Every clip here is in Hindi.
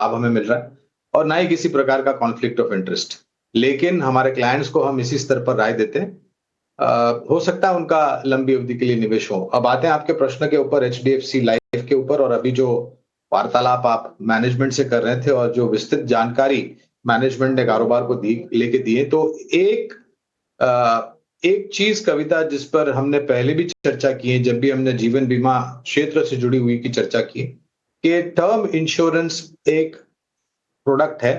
लाभ हमें मिल रहा है और ना ही किसी प्रकार का कॉन्फ्लिक्ट ऑफ इंटरेस्ट। लेकिन हमारे क्लाइंट्स को हम इसी स्तर पर राय देते हैं। हो सकता है उनका लंबी अवधि के लिए निवेश हो। अब आते हैं आपके प्रश्न के ऊपर, एचडीएफसी लाइफ के ऊपर, और अभी जो वार्तालाप आप मैनेजमेंट से कर रहे थे और जो विस्तृत जानकारी मैनेजमेंट ने कारोबार को लेके दिए, तो एक चीज कविता जिस पर हमने पहले भी चर्चा की है, जब भी हमने जीवन बीमा क्षेत्र से जुड़ी हुई की चर्चा की, कि टर्म इंश्योरेंस एक प्रोडक्ट है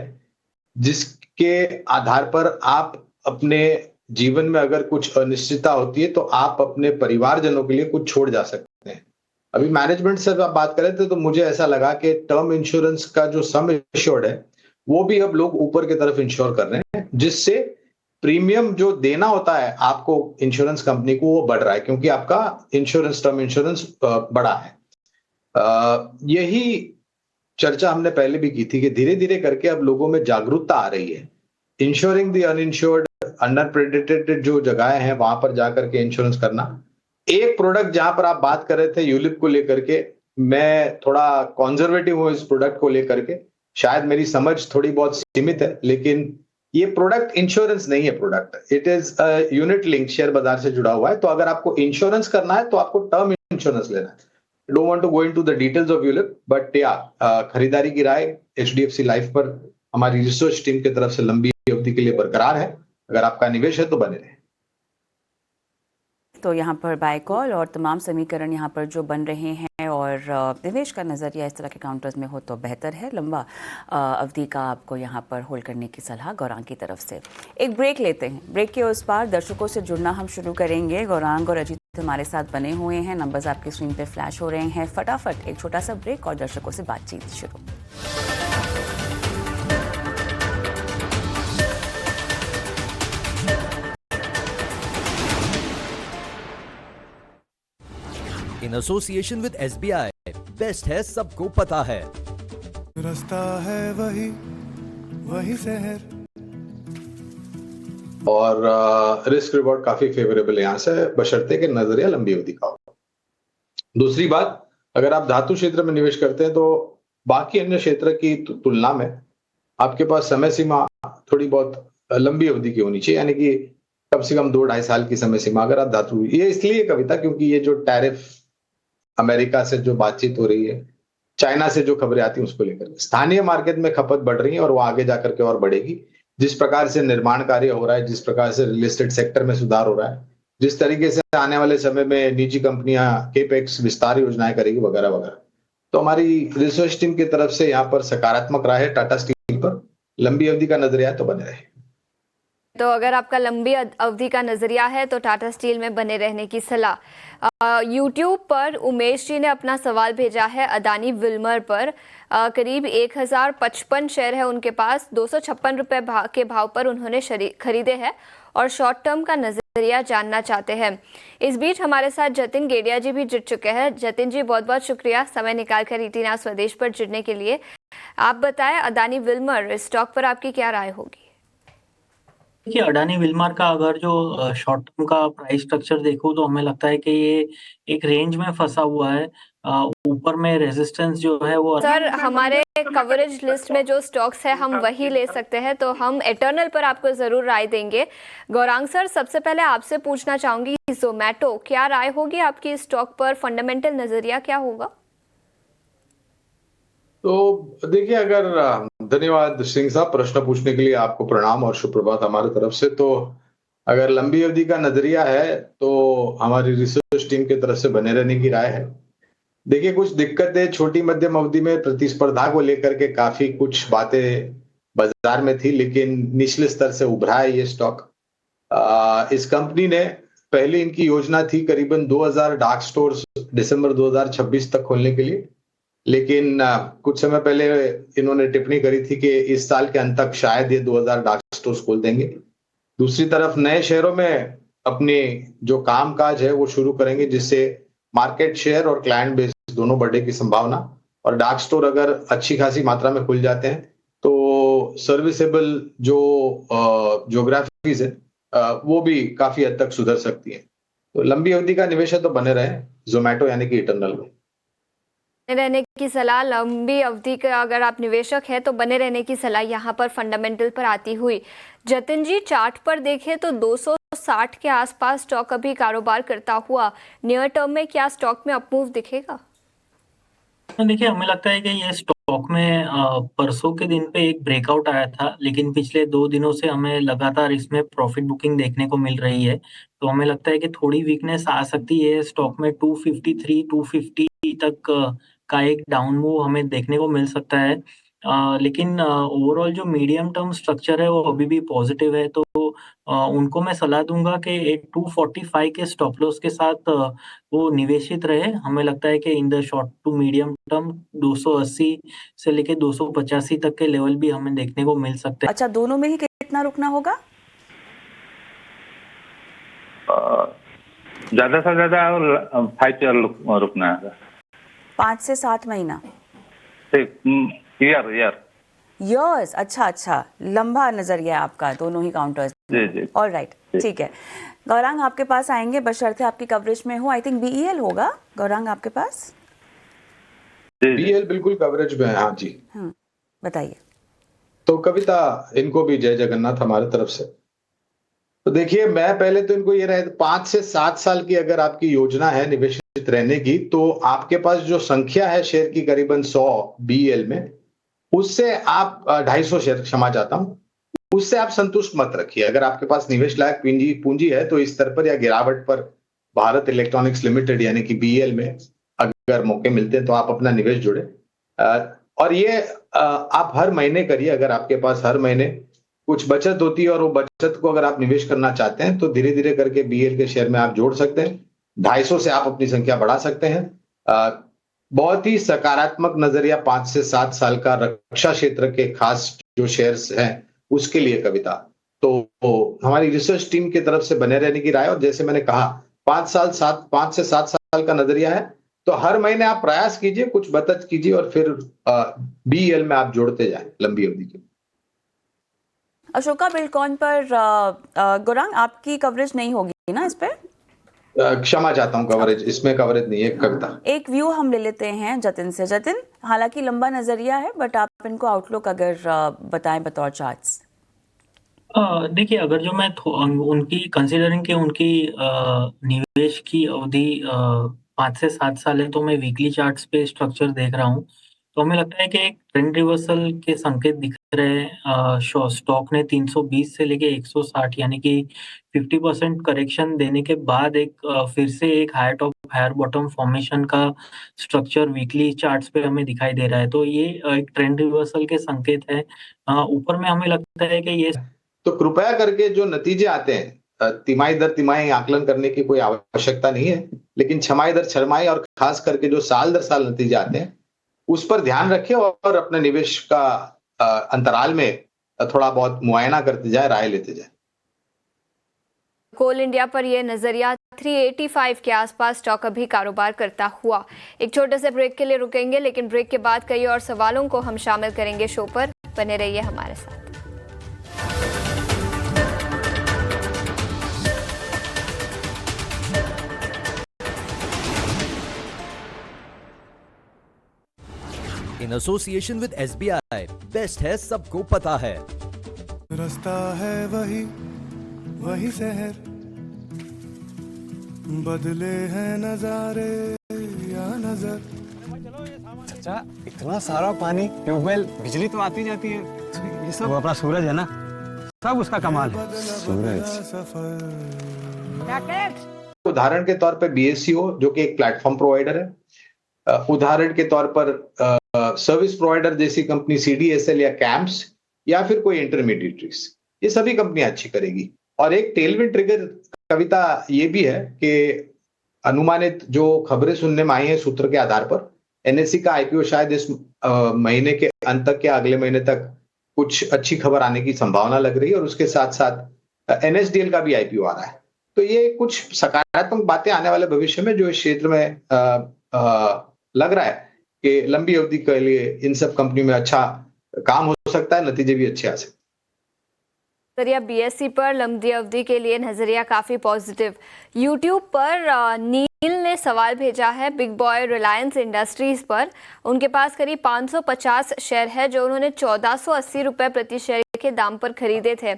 जिसके आधार पर आप अपने जीवन में अगर कुछ अनिश्चितता होती है तो आप अपने परिवारजनों के लिए कुछ छोड़ जा सकते हैं। अभी मैनेजमेंट से आप बात कर रहे थे तो मुझे ऐसा लगा कि टर्म इंश्योरेंस का जो सम इंश्योर्ड है वो भी अब लोग ऊपर की तरफ इंश्योर कर रहे हैं, जिससे प्रीमियम जो देना होता है आपको इंश्योरेंस कंपनी को वो बढ़ रहा है, क्योंकि आपका इंश्योरेंस, टर्म इंश्योरेंस बड़ा है। यही चर्चा हमने पहले भी की थी कि धीरे धीरे करके अब लोगों में जागरूकता आ रही है। इंश्योरिंग द अनइंश्योर्ड, अंडर प्रेडिटेड जो जगह है वहां पर जाकर के इंश्योरेंस करना। एक प्रोडक्ट जहां पर आप बात कर रहे थे यूलिप को लेकर के, मैं थोड़ा कॉन्जर्वेटिव हूं इस प्रोडक्ट को लेकर के, शायद मेरी समझ थोड़ी बहुत सीमित है, लेकिन ये प्रोडक्ट इंश्योरेंस नहीं है। Product it is unit link, share बाजार से जुड़ा हुआ है। तो अगर आपको इंश्योरेंस करना है तो आपको टर्म इंश्योरेंस लेना है। Don't want to go into the details of ULIP, but या खरीदारी की राय एचडीएफसी लाइफ पर हमारी रिसर्च टीम की तरफ से लंबी अवधि के लिए बरकरार है। अगर आपका निवेश है तो बने रहे। तो यहाँ पर बाय कॉल और तमाम समीकरण यहाँ पर जो बन रहे हैं और निवेश का नज़रिया इस तरह के काउंटर्स में हो तो बेहतर है। लंबा अवधि का आपको यहाँ पर होल्ड करने की सलाह गौरांग की तरफ से। एक ब्रेक लेते हैं, ब्रेक के उस पार दर्शकों से जुड़ना हम शुरू करेंगे। गौरांग और अजीत हमारे साथ बने हुए हैं, नंबर्स आपकी स्क्रीन पर फ्लैश हो रहे हैं। फटाफट एक छोटा सा ब्रेक और दर्शकों से बातचीत शुरू। In association with SBI, best है सबको पता है। रास्ता है वही वही शहर, और रिस्क रिवॉर्ड काफी फेवरेबल है यहां से, बशर्ते कि नजरिया लंबी अवधि का हो। दूसरी बात, अगर आप धातु क्षेत्र में निवेश करते हैं तो बाकी अन्य क्षेत्र की तुलना में आपके पास समय सीमा थोड़ी बहुत लंबी अवधि की होनी चाहिए, यानी कि कम से कम 2-2.5 साल की समय सीमा अगर आप धातु। ये इसलिए कविता क्योंकि ये जो टैरिफ, अमेरिका से जो बातचीत हो रही है, चाइना से जो खबरें आती हैं उसको लेकर स्थानीय मार्केट में खपत बढ़ रही है और वो आगे जाकर के और बढ़ेगी। जिस प्रकार से निर्माण कार्य हो रहा है, जिस प्रकार से रियल एस्टेट सेक्टर में सुधार हो रहा है, जिस तरीके से आने वाले समय में निजी कंपनियां केपेक्स विस्तार योजनाएं करेगी वगैरह वगैरह, तो हमारी रिसर्च टीम की तरफ से यहाँ पर सकारात्मक राय है टाटा स्टील पर। लंबी अवधि का नजरिया तो बने रहे। तो अगर आपका लंबी अवधि का नजरिया है तो टाटा स्टील में बने रहने की सलाह। यूट्यूब पर उमेश जी ने अपना सवाल भेजा है अदानी विल्मर पर। करीब 1055 शेयर है उनके पास, 256 रुपए के भाव पर उन्होंने खरीदे हैं और शॉर्ट टर्म का नजरिया जानना चाहते हैं। इस बीच हमारे साथ जतिन गेडिया जी भी जुड़ चुके हैं। जतिन जी, बहुत बहुत शुक्रिया समय निकालकर ईटी नाउ स्वदेश पर जुड़ने के लिए। आप बताएं, अदानी विल्मर स्टॉक पर आपकी क्या राय होगी? देखिए, अडानी विल्मर का अगर जो शॉर्ट टर्म का प्राइस स्ट्रक्चर देखूं तो हमें लगता है कि ये एक रेंज में फंसा हुआ है। ऊपर में रेजिस्टेंस जो है वो सर, हमारे कवरेज लिस्ट में जो स्टॉक्स है हम वही ले सकते हैं, तो हम एटर्नल पर आपको जरूर राय देंगे। गौरांग सर, सबसे पहले आपसे पूछना चाहूंगी, जोमैटो, क्या राय होगी आपकी स्टॉक पर? फंडामेंटल नजरिया क्या होगा? तो देखिए, अगर धन्यवाद सिंह साहब, प्रश्न पूछने के लिए आपको प्रणाम और सुप्रभात हमारी तरफ से। तो अगर लंबी अवधि का नजरिया है तो हमारी रिसर्च टीम की तरफ से बने रहने की राय है। देखिए, कुछ दिक्कतें छोटी मध्यम अवधि में प्रतिस्पर्धा को लेकर के काफी कुछ बातें बाजार में थी, लेकिन निचले स्तर से उभरा है ये स्टॉक। इस कंपनी ने, पहले इनकी योजना थी करीबन 2000 डार्क स्टोर्स दिसंबर 2026 तक खोलने के लिए, लेकिन कुछ समय पहले इन्होंने टिप्पणी करी थी कि इस साल के अंत तक शायद ये 2000 डार्क स्टोर्स खोल देंगे। दूसरी तरफ नए शहरों में अपने जो कामकाज है वो शुरू करेंगे, जिससे मार्केट शेयर और क्लाइंट बेस दोनों बढ़ने की संभावना, और डार्क स्टोर अगर अच्छी खासी मात्रा में खुल जाते हैं तो सर्विसेबल जो ज्योग्राफीज है वो भी काफी हद तक सुधर सकती है। तो लंबी अवधि का निवेश है तो बने रहे जोमैटो यानी कि इटर्नल में। रहने की सलाह, लंबी अवधि का अगर आप निवेशक हैं तो बने रहने की सलाह यहाँ पर फंडामेंटल पर आती हुई। जतिन जी, चार्ट पर देखें तो 260 के आसपास स्टॉक अभी कारोबार करता हुआ, नियर टर्म में क्या स्टॉक में अपमूव दिखेगा? देखिए, हमें लगता है कि ये स्टॉक में परसों के दिन पे एक ब्रेकआउट आया था, लेकिन पिछले 2 दिनों से हमें लगातार इसमें प्रॉफिट बुकिंग देखने को मिल रही है। तो हमें लगता है कि थोड़ी वीकनेस आ सकती है स्टॉक में 253, 250 तक का एक डाउन मूव हमें देखने को मिल सकता है। लेकिन ओवरऑल जो मीडियम टर्म स्ट्रक्चर है वो अभी भी पॉजिटिव है, तो उनको मैं सलाह दूँगा कि एक 245 के स्टॉप लॉस के साथ वो निवेशित रहे। हमें लगता है कि in the short to medium term 280 से लेके 285 तक के लेवल भी हमें देखने को मिल सकते हैं। अच्छा, दोनों में ही कितना रुकना होगा? ज्यादा से ज्यादा 5 ईयर रुकना है। 5 से 7 महीना? ईयर यर्स, अच्छा, लंबा नजरिया है आपका दोनों ही काउंटर्स। जी। ऑल राइट, ठीक है। गौरांग आपके पास आएंगे बशर्ते आपकी कवरेज में हो। आई थिंक बीईएल होगा गौरांग आपके पास? बीएल बिल्कुल कवरेज में है, हाँ जी। बताइए। तो कविता, इनको भी जय जगन्नाथ हमारे तरफ से। तो देखिए, मैं पहले तो इनको ये रहे 5 से 7 साल की अगर आपकी योजना है निवेशित रहने की, तो आपके पास जो संख्या है शेयर की करीबन 100 बीएल में, उससे आप 250 शेयर, क्षमा चाहता हूं, उससे आप संतुष्ट मत रखिए। अगर आपके पास निवेश लायक पूंजी है तो इस स्तर पर या गिरावट पर भारत इलेक्ट्रॉनिक्स लिमिटेड यानी कि बीएल में अगर मौके मिलते हैं तो आप अपना निवेश जोड़े। और ये आप हर महीने करिए। अगर आपके पास हर महीने कुछ बचत होती है और वो बचत को अगर आप निवेश करना चाहते हैं तो धीरे धीरे करके बीएल के शेयर में आप जोड़ सकते हैं। 250 से आप अपनी संख्या बढ़ा सकते हैं। बहुत ही सकारात्मक नजरिया 5 से 7 साल का रक्षा क्षेत्र के खास जो शेयर्स हैं उसके लिए कविता। तो हमारी रिसर्च टीम की तरफ से बने रहने की राय, और जैसे मैंने कहा 5 से 7 साल का नजरिया है, तो हर महीने आप प्रयास कीजिए, कुछ बचत कीजिए और फिर बीएल में आप जोड़ते जाएं लंबी अवधि के। अशोका बिल्डकॉन पर गौरांग आपकी कवरेज नहीं होगी ना इस पे? क्षमा चाहता हूं, कवरेज इसमें कवरेज नहीं है कविता। एक व्यू हम ले लेते हैं जतिन से। जतिन, हालांकि लंबा नजरिया है बट आप इनको आउटलुक अगर बताएं बतौर चार्ट्स। देखिए, अगर जो मैं उनकी कंसिडरिंग के उनकी निवेश की अवधि 5 से 7 साल है, तो मैं वीकली चार्ट्स पे स्ट्रक्चर देख रहा हूँ। तो हमें लगता है कि एक ट्रेंड रिवर्सल के संकेत दिख रहे हैं। स्टॉक ने 320 से लेके 160 यानी कि 50% करेक्शन देने के बाद फिर से एक higher top higher bottom formation का स्ट्रक्चर वीकली चार्ट्स पे हमें दिखाई दे रहा है। तो ये एक ट्रेंड रिवर्सल के संकेत है। ऊपर में हमें लगता है कि ये तो कृपया करके जो नतीजे आते हैं तिमाही दर तिमाही आकलन करने की कोई आवश्यकता नहीं है, लेकिन छमाही दर छमाही और खास करके जो साल दर साल नतीजे आते हैं उस पर ध्यान रखें और अपने निवेश का अंतराल में थोड़ा बहुत मुआयना करते जाए, राय लेते जाए। कोल इंडिया पर यह नजरिया 385 के आसपास स्टॉक अभी कारोबार करता हुआ। एक छोटे से ब्रेक के लिए रुकेंगे, लेकिन ब्रेक के बाद कई और सवालों को हम शामिल करेंगे शो पर। बने रहिए हमारे साथ। In association with SBI, best है सबको पता है। रास्ता है वही शहर, बदले हैं नजारे या नजर। चाचा, इतना सारा पानी, ट्यूबवेल, बिजली तो आती जाती है, ये सब वो अपना सूरज है ना, सब उसका कमाल है। सूरज। उदाहरण के तौर पे बीएससीओ जो कि एक प्लेटफॉर्म प्रोवाइडर है, उदाहरण के तौर पर सर्विस प्रोवाइडर जैसी कंपनी सीडीएसएल या कैंप्स या फिर कोई इंटरमीडिएटरीज, ये सभी कंपनियां अच्छी करेगी। और एक टेलविंड ट्रिगर कविता ये भी है कि अनुमानित जो खबरें सुनने में आई हैं सूत्र के आधार पर एनएससी का आईपीओ शायद इस महीने के अंत तक या अगले महीने तक कुछ अच्छी खबर आने की संभावना लग रही है, और उसके साथ साथ एनएसडीएल का भी आईपीओ आ रहा है। तो ये कुछ सकारात्मक बातें आने वाले भविष्य में जो इस क्षेत्र में लग रहा है कि लंबी अवधि के लिए इन सब कंपनी में अच्छा काम हो सकता है, नतीजे भी अच्छे आ सकते हैं। नजरिया बीएसई पर लंबी अवधि के लिए नजरिया काफी पॉजिटिव। यूट्यूब पर नील ने सवाल भेजा है बिग बॉय रिलायंस इंडस्ट्रीज पर। उनके पास करीब 550 शेयर है जो उन्होंने 1480 रुपए प्रति शेयर के दाम पर खरीदे थे।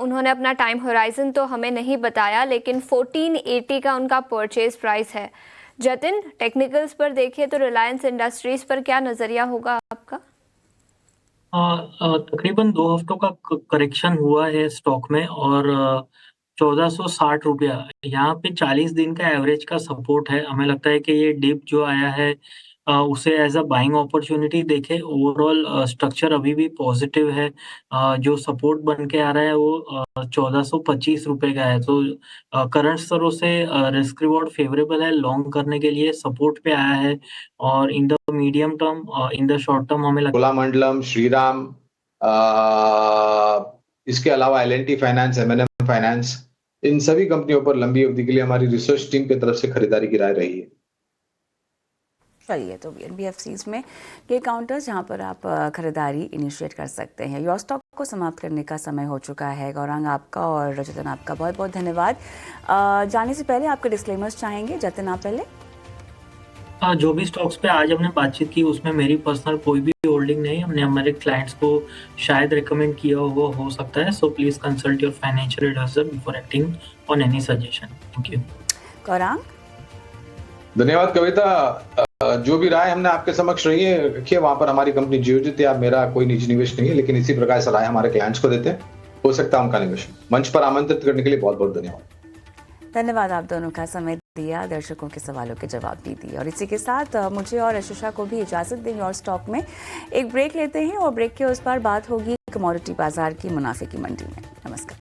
उन्होंने अपना टाइम होराइजन तो हमें नहीं बताया, लेकिन 1480 का उनका परचेज प्राइस है। जतिन, टेक्निकल्स पर देखें तो रिलायंस इंडस्ट्रीज पर क्या नजरिया होगा आपका? तकरीबन 2 हफ्तों का करेक्शन हुआ है स्टॉक में और 1460 रुपया यहाँ पे 40 दिन का एवरेज का सपोर्ट है। हमें लगता है कि ये डिप जो आया है उसे एज अ बाइंग अपॉर्चुनिटी देखें। ओवरऑल स्ट्रक्चर अभी भी पॉजिटिव है। जो सपोर्ट बन के आ रहा है वो 1425 रुपये का है। तो करंट स्तरों से रिस्क रिवॉर्ड फेवरेबल है लॉन्ग करने के लिए, सपोर्ट पे आया है। और in the medium term, in the short term हमें लगता कोलामंडलम, श्रीराम, इसके अलावा एल&टी फाइनेंस, M&M फाइनेंस, इन सभी कंपनियों पर लंबी अवधि के लिए हमारी रिसर्च टीम की तरफ से खरीदारी की राय रही है। चलिए, तो NBFCs में ये काउंटर्स जहाँ पर आप खरीदारी इनिशिएट कर सकते हैं। योर स्टॉक को समाप्त करने का समय हो चुका है। गौरांग आपका और जतिन आपका बहुत बहुत धन्यवाद। जाने से पहले आपके डिस्क्लेमर्स चाहेंगे। जतिन, आप पहले। जो भी स्टॉक्स पे आज हमने बातचीत की उसमें मेरी पर्सनल कोई भी होल्डिंग नहीं। हमने हमारे क्लाइंट्स को शायद रिकमेंड किया हुआ हो सकता है। So please consult your financial advisor before acting on any suggestion. Thank you. Gaurang. धन्यवाद कविता। जो भी राय हमने आपके समक्ष रही है रखिए, वहां पर हमारी कंपनी जीवित है। मेरा कोई निजी निवेश नहीं है, लेकिन इसी प्रकार सलाह हमारे क्लाइंट्स को देते हैं, हो सकता है उनका निवेश। मंच पर आमंत्रित करने के लिए बहुत बहुत धन्यवाद। धन्यवाद आप दोनों का समय दिया, दर्शकों के सवालों के जवाब भी दिए। और इसी के साथ मुझे और यशोशा को भी इजाजत दें। और स्टॉक में एक ब्रेक लेते हैं और ब्रेक के उस पार बात होगी कमोडिटी बाजार की मुनाफे की मंडी में। नमस्कार।